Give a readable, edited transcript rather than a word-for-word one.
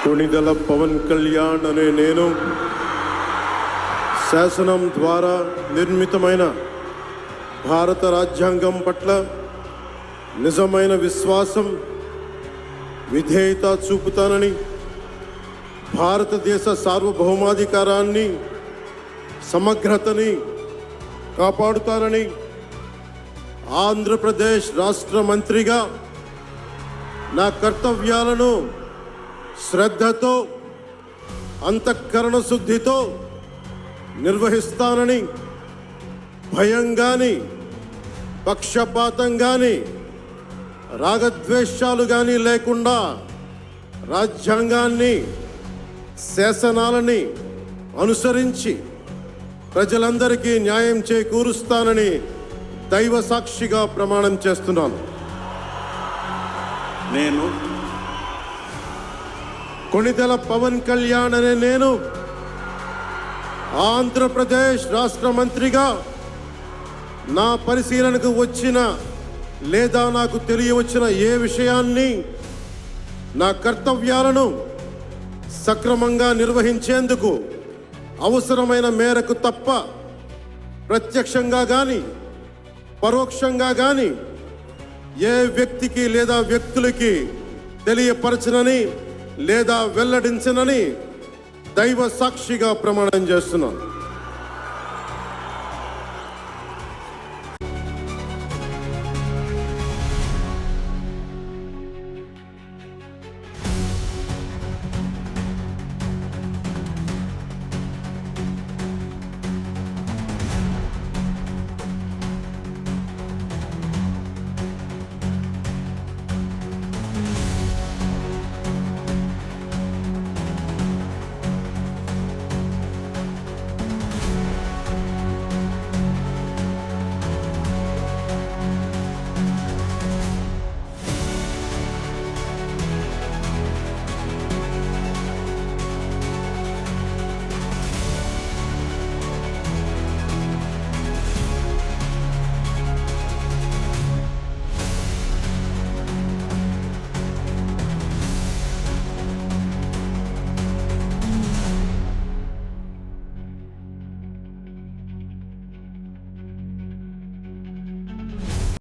కొణిదెల పవన్ కళ్యాణ్ అనే నేను శాసనం ద్వారా నిర్మితమైన భారత రాజ్యాంగం పట్ల నిజమైన విశ్వాసం విధేయత చూపుతానని, భారతదేశ సార్వభౌమాధికారాన్ని సమగ్రతని కాపాడుతానని, ఆంధ్రప్రదేశ్ రాష్ట్ర మంత్రిగా నా కర్తవ్యాలను శ్రద్ధతో అంతఃకరణ శుద్ధితో నిర్వహిస్తానని, భయం కానీ పక్షపాతం కానీ రాగద్వేషాలు కానీ లేకుండా రాజ్యాంగాన్ని శాసనాలని అనుసరించి ప్రజలందరికీ న్యాయం చేకూరుస్తానని దైవ సాక్షిగా ప్రమాణం చేస్తున్నాను. నేను కొణిదెల పవన్ కళ్యాణ్ అనే నేను ఆంధ్రప్రదేశ్ రాష్ట్ర మంత్రిగా నా పరిశీలనకు వచ్చిన లేదా నాకు తెలియవచ్చిన ఏ విషయాన్ని, నా కర్తవ్యాలను సక్రమంగా నిర్వహించేందుకు అవసరమైన మేరకు తప్ప ప్రత్యక్షంగా కానీ పరోక్షంగా కానీ ఏ వ్యక్తికి లేదా వ్యక్తులకి తెలియపరచనని లేదా వెల్లడించనని దైవ సాక్షిగా ప్రమాణం చేస్తున్నాను.